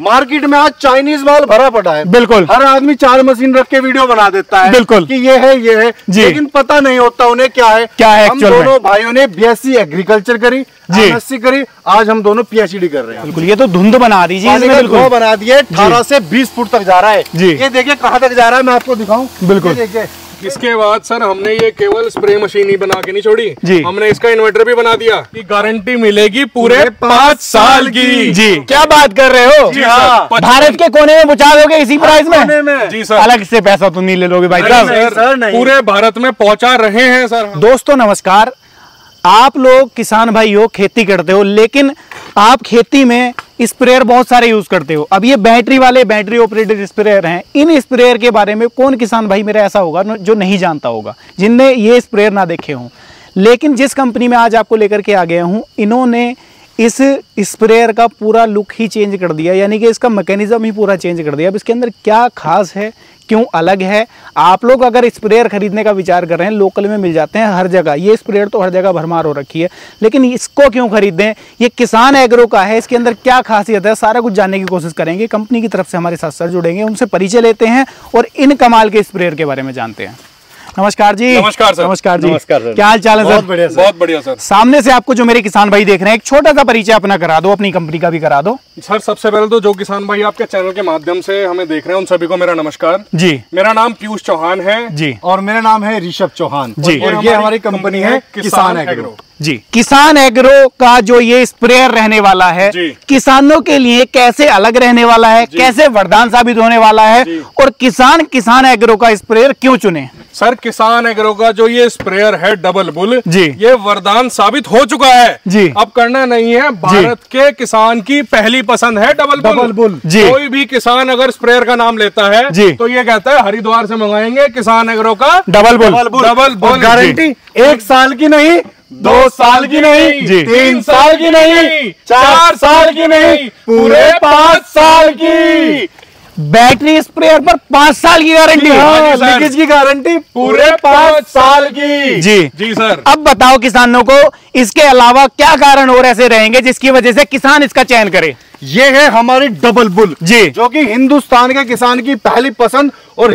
Market में आज Chinese माल भरा पड़ा है। बिल्कुल, हर आदमी 4 मशीन रख के वीडियो बना देता है। बिल्कुल, कि ये है लेकिन पता नहीं होता उन्हें क्या है। हम दोनों भाइयों ने BSc एग्रीकल्चर करी, MSc करी, आज हम दोनों PhD कर रहे हैं। बिल्कुल, ये तो धुंध बना दीजिए, बिल्कुल बना दिए। 18 से 20 फुट तक जा रहा है जी। ये देखिए कहाँ तक जा रहा है, मैं आपको दिखाऊं। बिल्कुल, देखिए। इसके बाद सर हमने ये केवल स्प्रे मशीन ही बना के नहीं छोड़ी जी, हमने इसका इन्वर्टर भी बना दिया कि गारंटी मिलेगी पूरे 5 साल की जी। क्या बात कर रहे हो जी? हाँ, भारत के कोने में पहुंचा दोगे इसी प्राइस में जी सर। अलग से पैसा तो नहीं ले लोगे भाई साहब? सर पूरे भारत में पहुंचा रहे हैं सर। दोस्तों नमस्कार, आप लोग किसान भाई हो, खेती करते हो, लेकिन आप खेती में स्प्रेयर बहुत सारे यूज करते हो। अब ये बैटरी ऑपरेटेड स्प्रेयर हैं। इन स्प्रेयर के बारे में कौन किसान भाई मेरा ऐसा होगा जो नहीं जानता होगा, जिनने ये स्प्रेयर ना देखे हों। लेकिन जिस कंपनी में आज आपको लेकर के आ गया हूं, इन्होंने इस स्प्रेयर का पूरा लुक ही चेंज कर दिया, यानी कि इसका मैकेनिज्म ही पूरा चेंज कर दिया। अब इसके अंदर क्या खास है, क्यों अलग है? आप लोग अगर स्प्रेयर खरीदने का विचार कर रहे हैं, लोकल में मिल जाते हैं हर जगह, ये स्प्रेयर तो हर जगह भरमार हो रखी है, लेकिन इसको क्यों खरीदें? ये किसान एग्रो का है, इसके अंदर क्या खासियत है, सारा कुछ जानने की कोशिश करेंगे। कंपनी की तरफ से हमारे साथ सर जुड़ेंगे, उनसे परिचय लेते हैं और इन कमाल के स्प्रेयर के बारे में जानते हैं। नमस्कार जी। नमस्कार सर। नमस्कार जी। नमस्कार सर। क्या हाल चाल है सर? बहुत बढ़िया सर। बहुत बढ़िया सर। सामने से आपको जो मेरे किसान भाई देख रहे हैं, एक छोटा सा परिचय अपना करा दो, अपनी कंपनी का भी करा दो सर। सबसे पहले तो जो किसान भाई आपके चैनल के माध्यम से हमें देख रहे हैं उन सभी को मेरा नमस्कार जी। मेरा नाम पीयूष चौहान है जी, और मेरा नाम है ऋषभ चौहान जी। और ये हमारी कंपनी है किसान एग्रो जी। किसान एग्रो का जो ये स्प्रेयर रहने वाला है, किसानों के लिए कैसे अलग रहने वाला है, कैसे वरदान साबित होने वाला है, और किसान एग्रो का स्प्रेयर क्यों चुने? सर किसान एग्रो का जो ये स्प्रेयर है डबल बुल जी, ये वरदान साबित हो चुका है जी। अब करना नहीं है, भारत के किसान की पहली पसंद है डबल बुल जी। कोई भी किसान अगर स्प्रेयर का नाम लेता है जी, तो ये कहता है हरिद्वार से मंगाएंगे किसान एग्रो का डबल बुल। गारंटी 1 साल की नहीं, 2 साल की नहीं, 3 साल की नहीं, 4 साल की नहीं, पूरे 5 साल की। बैटरी स्प्रेयर पर 5 साल की गारंटी, लीकेज की गारंटी पूरे 5 साल की जी। जी सर। अब बताओ किसानों को इसके अलावा क्या कारण और ऐसे रहेंगे जिसकी वजह से किसान इसका चयन करे? ये है हमारी डबल बुल जी, जो कि हिंदुस्तान के किसान की पहली पसंद और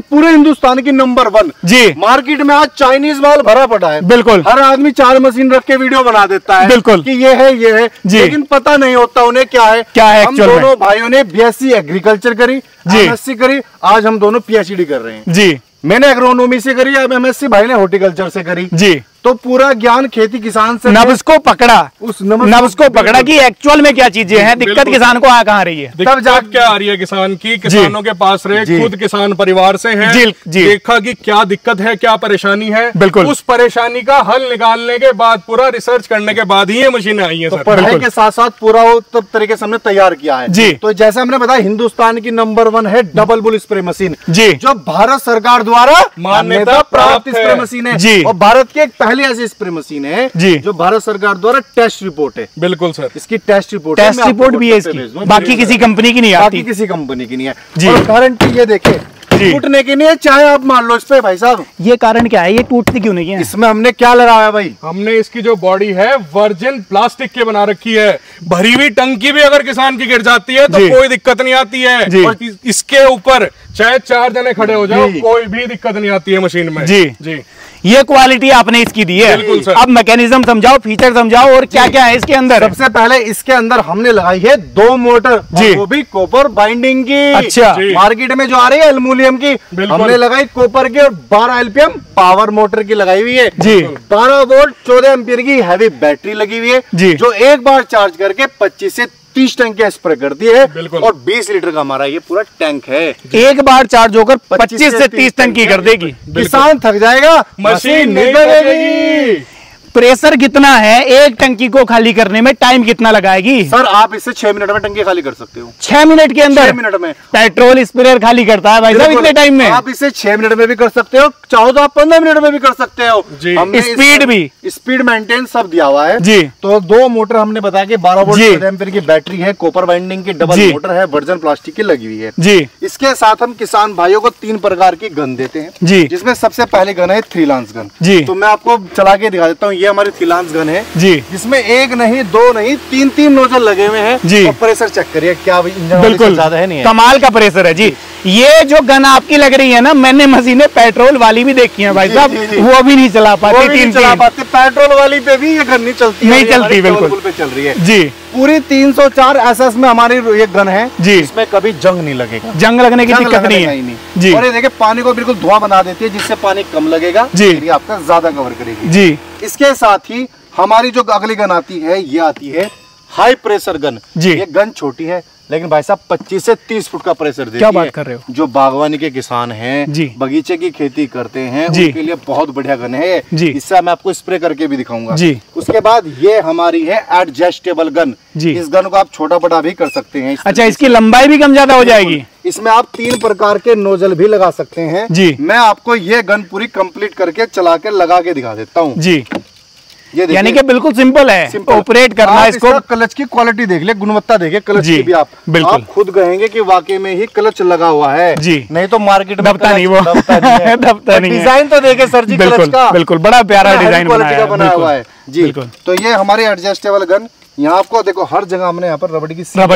पूरे हिंदुस्तान की नंबर 1 जी। मार्केट में आज चाइनीज माल भरा पड़ा है। बिल्कुल, हर आदमी 4 मशीन रख के वीडियो बना देता है। बिल्कुल, कि ये है लेकिन पता नहीं होता उन्हें क्या है। हम दोनों भाइयों ने BSc एग्रीकल्चर करी, MSc करी, आज हम दोनों PhD कर रहे हैं जी। मैंने एग्रोनॉमी से करी, अब MSc भाई ने हॉर्टिकल्चर से करी जी। तो पूरा ज्ञान खेती किसान से नब्ज को पकड़ा, उस नब्ज को पकड़ा कि एक्चुअल में क्या चीजें हैं, दिक्कत किसान को कहाँ रही है, तब जाके क्या आ रही है किसान की। किसानों के पास रहे, खुद किसान परिवार से हैं, देखा कि क्या दिक्कत है, क्या परेशानी है, बिल्कुल उस परेशानी का हल निकालने के बाद, पूरा रिसर्च करने के बाद ही ये मशीनें आई है। तो पढ़ाई के साथ साथ पूरा तरीके से हमने तैयार किया है जी। तो जैसे हमने बताया, हिंदुस्तान की नंबर 1 है डबल बुल स्प्रे मशीन जी, जो भारत सरकार द्वारा मान्यता प्राप्त स्प्रे मशीन है जी। और भारत की एक पहली ऐसी स्प्रे मशीन है जी, जो भारत सरकार द्वारा टेस्ट रिपोर्ट है। बिल्कुल सर, इसकी टेस्ट रिपोर्ट भी है इसकी, बाकी किसी कंपनी की नहीं आती, किसी कंपनी की नहीं है जी। और गारंटी ये देखे टूटने की नहीं है, चाहे आप मान लो इस पे भाई साहब। ये कारण क्या है, ये टूटती क्यों नहीं है? इसमें हमने क्या लगाया भाई? हमने इसकी जो बॉडी है वर्जिन प्लास्टिक के बना रखी है। भरी हुई टंकी भी अगर किसान की गिर जाती है तो कोई दिक्कत नहीं आती है, और इसके ऊपर चाहे 4 जने खड़े हो जाओ कोई भी दिक्कत नहीं आती है मशीन में जी जी। ये क्वालिटी आपने इसकी दी है। अब मैकेनिज्म समझाओ, फीचर समझाओ, और क्या क्या है इसके अंदर? सबसे पहले इसके अंदर हमने लगाई है 2 मोटर जी, वो भी कॉपर बाइंडिंग की। अच्छा, मार्केट में जो आ रही है एल्युमिनियम की, हमने लगाई कॉपर की, और 12 LPM पावर मोटर की लगाई हुई है जी। 12 वोल्ट 14 एम्पीयर की हैवी बैटरी लगी हुई है जी, जो एक बार चार्ज करके 25 से 30 टंकी स्प्रे करती है, और 20 लीटर का हमारा ये पूरा टैंक है। एक बार चार्ज होकर 25 से 30 टंकी कर देगी। किसान थक जाएगा, मशीन नहीं बनेगी। प्रेशर कितना है एक टंकी को खाली करने में, टाइम कितना लगाएगी? सर आप इससे 6 मिनट में टंकी खाली कर सकते हो। 6 मिनट के अंदर? 6 मिनट में पेट्रोल स्प्रेयर खाली करता है भाई साहब इतने टाइम में। आप इसे 6 मिनट में भी कर सकते हो, चाहो तो आप 15 मिनट में भी कर सकते हो। स्पीड मेंटेन सब दिया हुआ है जी। तो 2 मोटर हमने बताया कि 12 वोल्ट 14 एम्पीयर की बैटरी है, कॉपर बाइंडिंग की डबल मोटर है, वर्जन प्लास्टिक की लगी हुई है जी। इसके साथ हम किसान भाइयों को 3 प्रकार की गन देते हैं जी, जिसमें सबसे पहले गन है 3 लांस गन जी। तो मैं आपको चला के दिखा देता हूँ। ये ये हमारी थिलांस गन है जी, जिसमें एक नहीं, दो नहीं, तीन नोजल लगे हुए हैं जी। और प्रेशर चेक करिए क्या इंजन बिल्कुल ज्यादा है, नहीं है। कमाल का प्रेशर है जी। ये जो गन आपकी लग रही है ना, मैंने मशीनें पेट्रोल वाली भी देखी है भाई साहब, वो भी नहीं चला पाती, चला पाते। पेट्रोल वाली पे भी ये गन नहीं चलती, नहीं चलती, बिल्कुल पे चल रही है जी। पूरी 304 SS में हमारी ये गन है जी, इसमें कभी जंग नहीं लगेगा, जंग लगने की दिक्कत नहीं है जी। और ये देखिए पानी को बिल्कुल धुआं बना देती है, जिससे पानी कम लगेगा जी, ये आपका ज्यादा कवर करेगी जी। इसके साथ ही हमारी जो अगली गन आती है, ये आती है हाई प्रेशर गन जी। ये गन छोटी है लेकिन भाई साहब 25 से 30 फुट का प्रेशर देती है। क्या बात कर रहे हो? जो बागवानी के किसान हैं जी, बगीचे की खेती करते हैं जी, उनके लिए बहुत बढ़िया गन है जी। इससे मैं आपको स्प्रे करके भी दिखाऊंगा जी। उसके बाद ये हमारी है एडजस्टेबल गन जी। इस गन को आप छोटा बड़ा भी कर सकते हैं। अच्छा, इसकी लंबाई भी कम ज्यादा हो जाएगी। इसमें आप 3 प्रकार के नोजल भी लगा सकते हैं जी। मैं आपको ये गन पूरी कंप्लीट करके चला के लगा के दिखा देता हूँ जी। यानी कि बिल्कुल सिंपल है ऑपरेट करना। इसको क्लच की क्वालिटी देख ले, गुणवत्ता देखे क्लच की भी आप बिल्कुल खुद कहेंगे कि वाकई में ही क्लच लगा हुआ है जी। नहीं तो मार्केट में दबता नहीं, वो दबता नहीं। डिजाइन तो देखे सर जी, क्लच का बिल्कुल बड़ा प्यारा डिजाइन बना हुआ है जी। तो ये हमारी एडजस्टेबल गन, यहाँ आपको देखो हर जगह हमने यहाँ पर रबड़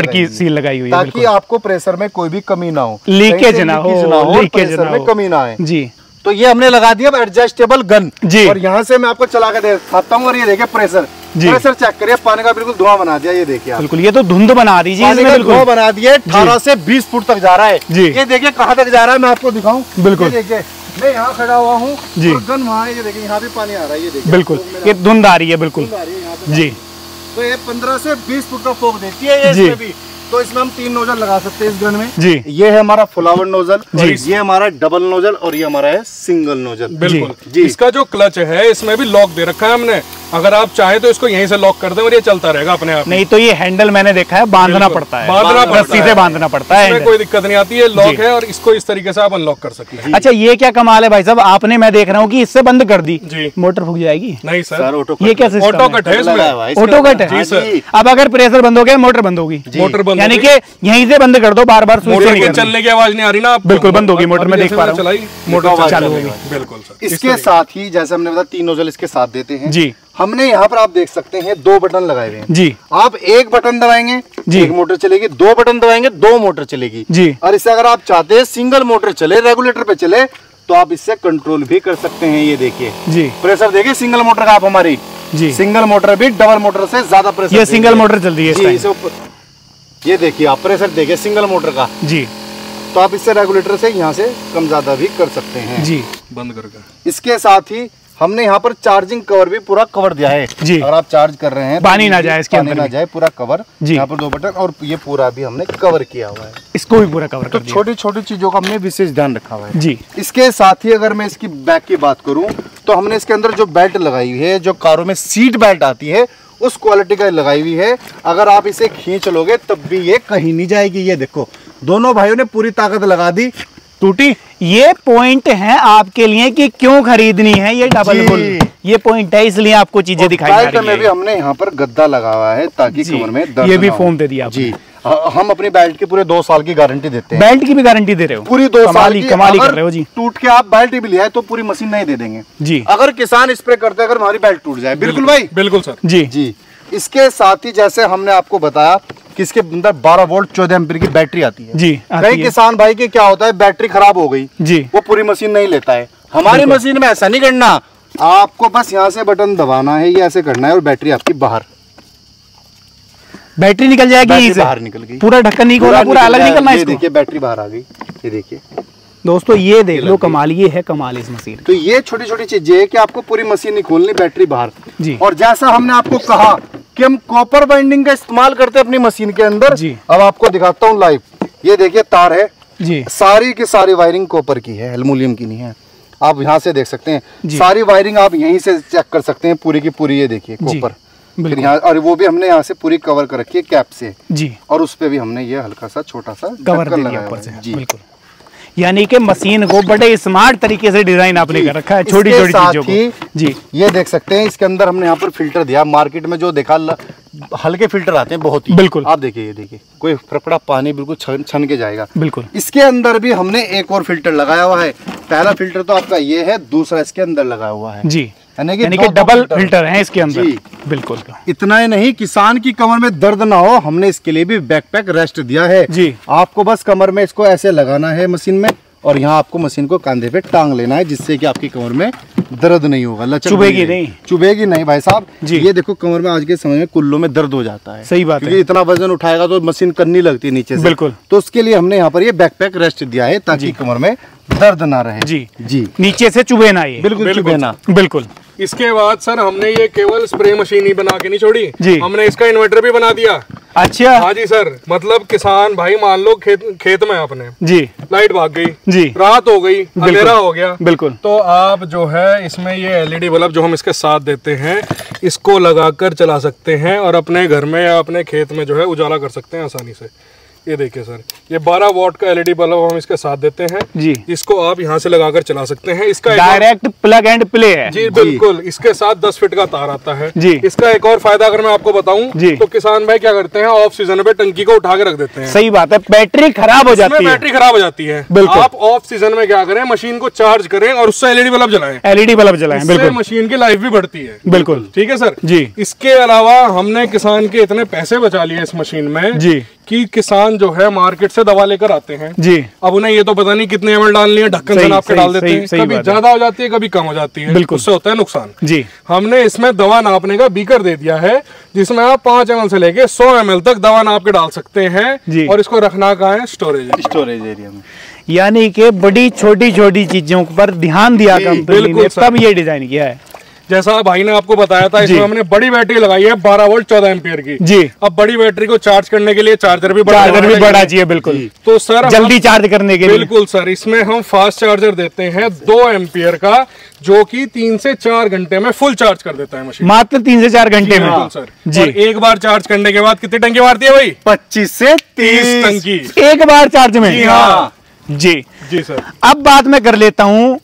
की सील लगाई हुई है ताकि आपको प्रेशर में कोई भी कमी ना हो, लीकेज ना हो, प्रेशर में कमी ना आए जी। तो ये हमने लगा दिया एडजस्टेबल गन जी। और यहाँ से मैं आपको चला के दिखाता हूँ और ये देखिए प्रेशर चेक करिए, पानी का बिल्कुल धुआं बना दिया। ये देखिए बिल्कुल, ये तो धुंध बना दीजिए, धुआं बना दिया। 18 से 20 फुट तक जा रहा है जी। ये देखिए कहाँ तक जा रहा है, मैं आपको दिखाऊं। बिल्कुल देखिए, मैं यहाँ खड़ा हुआ हूँ जी, गन वहाँ, ये देखिए यहाँ भी पानी आ रहा है। ये देखिए बिल्कुल, ये धुंध आ रही है बिल्कुल जी। तो ये 15 से 20 फुट का फोक देती है ये इसमें भी। तो इसमें हम 3 नोजल लगा सकते हैं इस गन में जी। ये है हमारा फ्लावर नोजल जी, ये हमारा डबल नोजल और ये हमारा है सिंगल नोजल बिल्कुल जी। इसका जो क्लच है इसमें भी लॉक दे रखा है हमने, अगर आप चाहे तो इसको यहीं से लॉक कर दें और ये चलता रहेगा अपने आप। नहीं तो ये हैंडल मैंने देखा है बांधना पड़ता है, सीधे बांधना पड़ता है, कोई दिक्कत नहीं आती है। लॉक है और इसको इस तरीके से आप अनलॉक कर सकते हैं। अच्छा, ये क्या कमाल है भाई साहब, आपने मैं देख रहा हूँ कि इससे बंद कर दी जी, मोटर फूक जाएगी? नहीं सर, ये क्या सिस्टम ऑटो कट है इसमें, ऑटो कट है सर। अब अगर प्रेशर बंद हो गया मोटर बंद होगी, मोटर बंद, यानी कि यहीं से बंद कर दो, बार बार चलने की आवाज नहीं आ रही ना, बिल्कुल बंद होगी मोटर। में देख पा रहा हूँ मोटर चालू होगी बिल्कुल सर। इसके साथ ही जैसे हमने बताया 3 नोजल इसके साथ देते हैं जी। हमने यहाँ पर आप देख सकते हैं 2 बटन लगाए हुए हैं जी। आप एक बटन दबाएंगे जी, एक मोटर चलेगी, 2 बटन दबाएंगे 2 मोटर चलेगी जी। और इससे अगर आप चाहते हैं सिंगल मोटर चले, रेगुलेटर पे चले, तो आप इससे कंट्रोल भी कर सकते हैं। ये देखिए जी, प्रेशर देखिए सिंगल मोटर का आप हमारी जी, सिंगल मोटर भी डबल मोटर से ज्यादा प्रेशर, ये सिंगल मोटर चल रही है। ये देखिए आप प्रेशर देखिए सिंगल मोटर का जी। तो आप इससे रेगुलेटर से यहाँ से कम ज्यादा भी कर सकते हैं जी, बंद करके। इसके साथ ही हमने यहाँ पर चार्जिंग कवर भी पूरा कवर दिया है जी। अगर आप चार्ज कर रहे हैं पानी ना जाए इसके अंदर, ना जाए, पूरा कवर जी। यहाँ पर 2 बटन और ये पूरा भी हमने कवर किया हुआ है, इसको भी पूरा कवर। तो छोटी छोटी चीजों का हमने विशेष ध्यान रखा हुआ है जी। इसके साथ ही अगर मैं इसकी बैक की बात करूँ तो हमने इसके अंदर जो बेल्ट लगाई हुई है, जो कारों में सीट बेल्ट आती है, उस क्वालिटी का लगाई हुई है। अगर आप इसे खींच लोगे तब भी ये कहीं नहीं जाएगी। ये देखो दोनों भाइयों ने पूरी ताकत लगा दी, टूटी। ये पॉइंट है आपके लिए कि क्यों खरीदनी है ये डबल बुल, ये पॉइंट है, इसलिए आपको चीजें दिखाई जा रही है। भी हमने यहाँ पर गद्दा लगा हुआ है ताकि कमर में दर्द ये भी फोम दे दिया जी। हम अपनी बेल्ट की पूरे 2 साल की गारंटी देते हैं। बेल्ट की भी गारंटी दे रहे हो? पूरी 2 साल की। कमाल कर रहे हो जी। टूट के आप बेल्ट भी लिया है तो पूरी मशीन नहीं दे देंगे जी। अगर किसान स्प्रे करते अगर हमारी बेल्ट टूट जाए, बिल्कुल भाई, बिल्कुल सर जी जी। इसके साथ ही जैसे हमने आपको बताया कि इसके अंदर 12 वोल्ट 14 एम्पीयर की बैटरी आती है जी। कई किसान भाई के क्या होता है, बैटरी खराब हो गई जी, वो पूरी मशीन नहीं लेता है। हमारी मशीन में ऐसा नहीं करना, आपको बस यहाँ से बटन दबाना है, ये ऐसे करना है और बैटरी आपकी बाहर, बैटरी निकल जाएगी, बाहर निकल गई, पूरा ढक्कन नहीं खोला, पूरा अलग निकलना है। ये देखिए बैटरी बाहर आ गई, ये देखिए दोस्तों, ये देख लो कमाल, ये है कमाल इस मशीन। तो ये छोटी छोटी चीजें है कि आपको पूरी मशीन नहीं खोलनी, बैटरी बाहर जी। और जैसा हमने आपको कहा कि हम कॉपर बाइंडिंग का इस्तेमाल करते हैं अपनी मशीन के अंदर जी। अब आपको दिखाता हूँ लाइव। ये देखिए तार है जी, सारी की सारी वायरिंग कॉपर की है, एल्युमिनियम की नहीं है। आप यहाँ से देख सकते हैं सारी वायरिंग, आप यहीं से चेक कर सकते हैं पूरी की पूरी। ये देखिए कॉपर, फिर यहाँ, और वो भी हमने यहाँ से पूरी कवर कर रखी है कैप से जी। और उस पे भी हमने ये हल्का सा छोटा सा कवर लगाया ऊपर से जी, बिल्कुल। यानी कि मशीन को बड़े स्मार्ट तरीके से डिजाइन आपने कर रखा है, छोटी छोटी चीजों को जी। ये देख सकते हैं इसके अंदर हमने यहाँ पर फिल्टर दिया। मार्केट में जो देखा हल्के फिल्टर आते हैं बहुत ही, बिल्कुल। आप देखिए, ये देखिए कोई फटफटा पानी बिल्कुल छन के जाएगा, बिल्कुल। इसके अंदर भी हमने एक और फिल्टर लगाया हुआ है। पहला फिल्टर तो आपका ये है, दूसरा इसके अंदर लगा हुआ है जी। यानी कि डबल फिल्टर है इसके अंदर। बिल्कुल। इतना ही नहीं, किसान की कमर में दर्द ना हो, हमने इसके लिए भी बैकपैक रेस्ट दिया है जी। आपको बस कमर में इसको ऐसे लगाना है मशीन में, और यहाँ आपको मशीन को कंधे पे टांग लेना है, जिससे कि आपकी कमर में दर्द नहीं होगा, लचक चुभेगी नहीं, चुभेगी नहीं भाई साहब जी। ये देखो कमर में आज के समय में कुल्लों में दर्द हो जाता है। सही बात है, इतना वजन उठाएगा तो मशीन करनी लगती है नीचे से। बिल्कुल। तो उसके लिए हमने यहाँ पर ये बैकपैक रेस्ट दिया है, ताकि कमर में दर्द ना रहे जी जी, नीचे से चुभे ना, ये बिल्कुल चुभे ना। बिल्कुल। इसके बाद सर हमने ये केवल स्प्रे मशीन ही बना के नहीं छोड़ी जी, हमने इसका इन्वर्टर भी बना दिया। अच्छा। हाँ जी सर, मतलब किसान भाई मान लो खेत में अपने जी लाइट भाग गई जी, रात हो गई, अंधेरा हो गया, बिल्कुल, तो आप जो है इसमें ये एलईडी बल्ब जो हम इसके साथ देते हैं, इसको लगाकर चला सकते हैं और अपने घर में या अपने खेत में जो है उजाला कर सकते हैं आसानी से। ये देखिए सर, ये 12 वॉट का एलईडी बल्ब हम इसके साथ देते हैं जी, इसको आप यहाँ से लगाकर चला सकते हैं। इसका डायरेक्ट प्लग एंड प्ले है जी, बिल्कुल। इसके साथ 10 फीट का तार आता है जी। इसका एक और फायदा अगर मैं आपको बताऊं तो किसान भाई क्या करते हैं, ऑफ सीजन पे टंकी को उठा के रख देते हैं। सही बात है, बैटरी खराब हो जाती है, बैटरी खराब हो जाती है। आप ऑफ सीजन में क्या करें, मशीन को चार्ज करें और उससे एलईडी बल्ब जलाएं, एलईडी बल्ब जलाएं, बिल्कुल, मशीन की लाइफ भी बढ़ती है। बिल्कुल ठीक है सर जी। इसके अलावा हमने किसान के इतने पैसे बचा लिए इस मशीन में जी, कि किसान जो है मार्केट से दवा लेकर आते हैं जी, अब उन्हें ये तो पता नहीं कितने एमएल डालनी है, ढक्कन से नाप के डाल देते हैं, कभी ज्यादा हो जाती है कभी कम हो जाती है, बिल्कुल, उससे होता है नुकसान जी। हमने इसमें दवा नापने का बीकर दे दिया है, जिसमें आप 5 ml से लेके 100 ml तक दवा नाप के डाल सकते हैं जी। और इसको रखना कहाँ है, स्टोरेज एरिया में। यानी कि बड़ी छोटी छोटी चीजों पर ध्यान दिया कंपनी ने, तब ये डिजाइन किया है। जैसा भाई ने आपको बताया था, इसमें हमने बड़ी बैटरी लगाई है 12 वोल्ट 14 एम्पियर की जी। अब बड़ी बैटरी को चार्ज करने के लिए चार्जर भी बड़ा चाहिए, बिल्कुल, तो सर जल्दी चार्ज करने के लिए बिल्कुल सर, इसमें हम फास्ट चार्जर देते हैं 2 एम्पियर का, जो कि 3 से 4 घंटे में फुल चार्ज कर देता है मशीन, मात्र 3 से 4 घंटे में। बिल्कुल सर जी। और एक बार चार्ज करने के बाद कितनी टंकी मारती है भाई, 25 से 30 टंकी एक बार चार्ज में जी। हाँ जी जी सर। अब बात मैं कर लेता हूँ,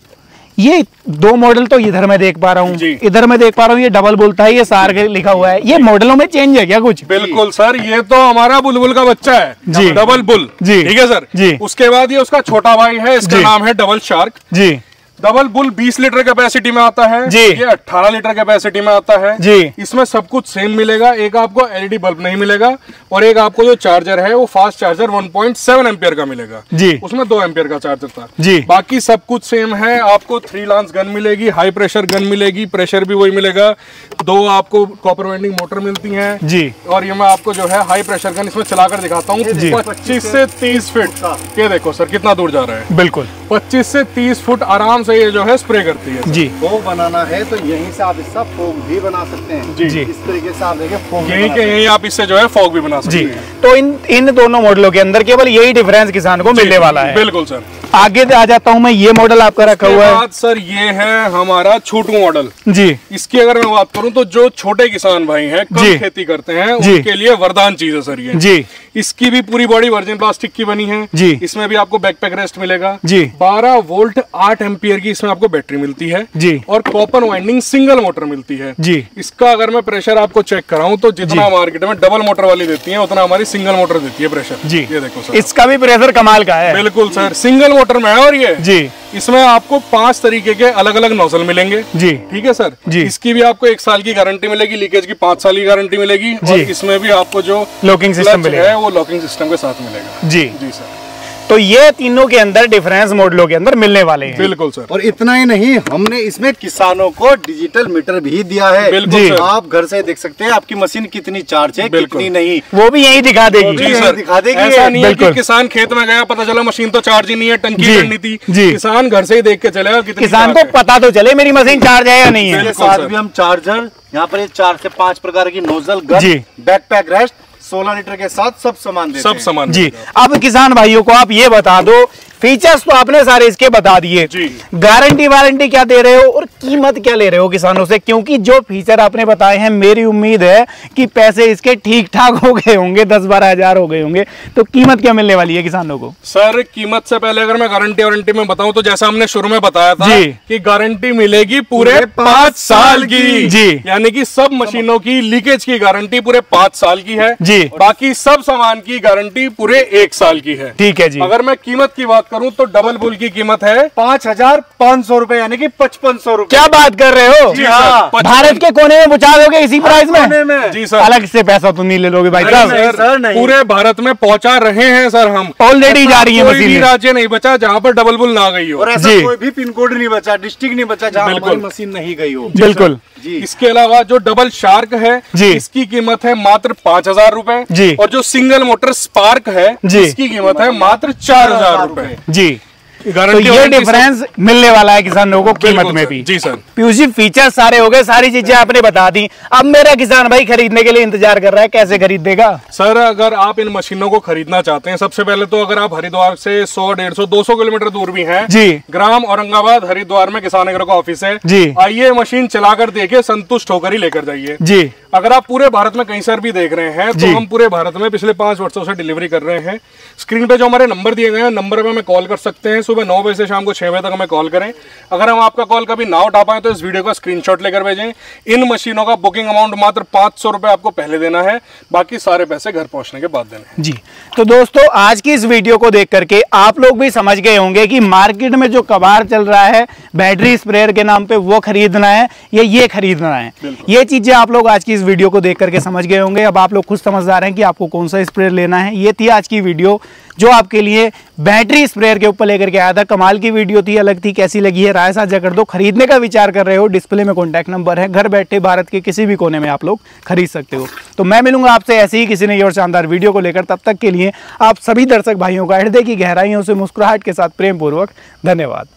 ये 2 मॉडल तो इधर मैं देख पा रहा हूँ, इधर मैं देख पा रहा हूँ, ये डबल बोलता है, ये सार लिखा हुआ है, ये मॉडलों में चेंज है क्या कुछ? बिल्कुल सर, ये तो हमारा बुलबुल का बच्चा है जी, डबल बुल जी, ठीक है सर जी। उसके बाद ये उसका छोटा भाई है, इसका नाम है डबल शार्क जी। डबल बुल 20 लीटर कैपेसिटी में आता है जी, ये 18 लीटर कैपेसिटी में आता है जी। इसमें सब कुछ सेम मिलेगा, एक आपको एलईडी बल्ब नहीं मिलेगा और एक आपको जो चार्जर है वो फास्ट चार्जर 1.7 एम्पियर का मिलेगा जी, उसमें 2 एम्पियर का चार्जर था जी। बाकी सब कुछ सेम है, आपको 3 लांस गन मिलेगी, हाई प्रेशर गन मिलेगी, प्रेशर भी वही मिलेगा, 2 आपको कॉपर वाइंडिंग मोटर मिलती है जी। और ये मैं आपको जो है हाई प्रेशर गन इसमें चलाकर दिखाता हूँ, 25 से 30 फीट, ये देखो सर कितना दूर जा रहा है, बिल्कुल 25 से 30 फुट आराम से ये जो है स्प्रे करती है जी। फोग बनाना है तो यहीं से आप इसका फोग भी बना सकते हैं जी। इस तरीके से आप देखिए फोग यहीं के यहीं आप इससे जो है फोग भी बना सकते हैं। तो इन दोनों मॉडलों के अंदर केवल यही डिफरेंस किसान को मिलने वाला है। बिल्कुल सर। आगे आ जाता हूँ मैं, ये मॉडल आपका रखा हुआ है सर, ये है हमारा छोटू मॉडल जी। इसकी अगर मैं बात करूँ तो जो छोटे किसान भाई हैं, कम खेती करते हैं, उनके लिए वरदान चीज है सर ये जी। इसकी भी पूरी बॉडी वर्जिन प्लास्टिक की बनी है जी। इसमें भी आपको बैकपैक रेस्ट मिलेगा जी। 12 वोल्ट 8 एम्पियर की इसमें आपको बैटरी मिलती है जी। और कॉपर वाइंडिंग सिंगल मोटर मिलती है जी। इसका अगर मैं प्रेशर आपको चेक कराऊं तो जितना मार्केट में डबल मोटर वाली देती है, उतना हमारी सिंगल मोटर देती है प्रेशर जी। ये देखो सर, इसका भी प्रेशर कमाल का है। बिल्कुल सर, सिंगल मोटर में है और ये जी। इसमें आपको 5 तरीके के अलग अलग नोजल मिलेंगे जी, ठीक है सर जी। इसकी भी आपको 1 साल की गारंटी मिलेगी, लीकेज की 5 साल की गारंटी मिलेगी और इसमें भी आपको जो लॉकिंग सिस्टम है वो लॉकिंग सिस्टम के साथ मिलेगा जी जी सर। तो ये तीनों के अंदर डिफरेंस मॉडलों के अंदर मिलने वाले हैं। बिल्कुल सर। और इतना ही नहीं, हमने इसमें किसानों को डिजिटल मीटर भी दिया है। बिल्कुल सर। आप घर से देख सकते हैं आपकी मशीन कितनी चार्ज है, कितनी नहीं, वो भी यही दिखा देगी जी सर, दिखा देगी। ऐसा नहीं है कि किसान खेत में गया, पता चला मशीन तो चार्ज ही नहीं है, टंकी करनी थी, किसान घर से ही देख के चलेगा कितनी, किसान को पता तो चले मेरी मशीन चार्ज है या नहीं है। साथ भी हम चार्जर, यहाँ पर 4 से 5 प्रकार की nozzle, gun, backpack rest, 16 litre के साथ सब सामान देते हैं। सब सामान जी। अब किसान भाइयों को आप ये बता दो, फीचर्स तो आपने सारे इसके बता दिए, गारंटी वारंटी क्या दे रहे हो और कीमत क्या ले रहे हो किसानों से, क्योंकि जो फीचर आपने बताए हैं मेरी उम्मीद है कि पैसे इसके ठीक ठाक हो गए होंगे, 10-12 हजार हो गए होंगे, तो कीमत क्या मिलने वाली है किसानों को? सर कीमत से पहले अगर मैं गारंटी वारंटी में बताऊं तो जैसा हमने शुरू में बताया था कि गारंटी मिलेगी पूरे 5 साल की जी। यानी कि सब मशीनों की लीकेज की गारंटी पूरे 5 साल की है जी। बाकी सब सामान की गारंटी पूरे 1 साल की है। ठीक है जी। अगर मैं कीमत की बात करूं तो डबल बुल की कीमत है 5,500 रुपए, यानी कि 5,500 रुपए। क्या बात कर रहे हो? जी हाँ। भारत के कोने में पहुंचा दोगे इसी प्राइस में? जी सर। अलग से पैसा तो नहीं ले लोगे भाई साहब? सर नहीं, पूरे भारत में पहुंचा रहे हैं सर हम। ऑलरेडी जा रही है कोई मशीन। भी राज्य नहीं बचा जहां पर डबल बुल ना गई हो, और ऐसा कोई भी पिन कोड नहीं बचा, डिस्ट्रिक्ट नहीं बचा जहां हमारी मशीन नहीं गई हो। बिल्कुल। इसके अलावा जो डबल शार्क है इसकी कीमत है मात्र 5,000 रुपए, और जो सिंगल मोटर स्पार्क है इसकी कीमत है मात्र 4,000 रुपए जी। तो ये डिफरेंस मिलने वाला है किसानों को कीमत में भी। जी सर। पीयूष जी, फीचर सारे हो गए, सारी चीजें आपने बता दी। अब मेरा किसान भाई खरीदने के लिए इंतजार कर रहा है, कैसे खरीदेगा? सर अगर आप इन मशीनों को खरीदना चाहते हैं, सबसे पहले तो अगर आप हरिद्वार से 100, 150, 200 किलोमीटर दूर भी हैं जी, ग्राम औरंगाबाद हरिद्वार में किसान एग्रो का ऑफिस है जी, आइए मशीन चलाकर देखिए, संतुष्ट होकर ही लेकर जाइए जी। अगर आप पूरे भारत में कहीं सर भी देख रहे हैं तो हम पूरे भारत में पिछले 5 वर्षों से डिलीवरी कर रहे हैं। स्क्रीन पे जो हमारे नंबर दिए गए हैं, नंबर पे हमें कॉल कर सकते हैं। सुबह 9 बजे से शाम को 6 बजे तक हमें कॉल करें। अगर हम आपका कॉल कभी ना उठा पाए तो इस वीडियो का स्क्रीनशॉट लेकर भेजें। इन मशीनों का बुकिंग अमाउंट मात्र 500 रुपए आपको पहले देना है, बाकी सारे पैसे घर पहुंचने के बाद देने हैं जी। तो दोस्तों, आज की इस वीडियो को देख करके आप लोग भी समझ गए होंगे कि मार्केट में जो कबाड़ चल रहा है बैटरी स्प्रेयर के नाम पे, वो खरीदना है या ये खरीदना है। ये चीजें आप लोग आज की इस वीडियो को देख करके समझ गए होंगे। अब आप लोग खुद समझदार हैं कि आपको कौन सा स्प्रेयर लेना है। ये थी आज की वीडियो जो आपके लिए बैटरी स्प्रेयर के ऊपर लेकर के आया था। कमाल की वीडियो थी, अलग थी। कैसी लगी है राय साझा कर दो। खरीदने का विचार कर रहे हो, डिस्प्ले में कॉन्टैक्ट नंबर है, घर बैठे भारत के किसी भी कोने में आप लोग खरीद सकते हो। तो मैं मिलूंगा आपसे ऐसी ही किसी नई और शानदार वीडियो को लेकर। तब तक के लिए आप सभी दर्शक भाइयों का हृदय की गहराइयों से मुस्कुराहट के साथ प्रेम पूर्वक धन्यवाद।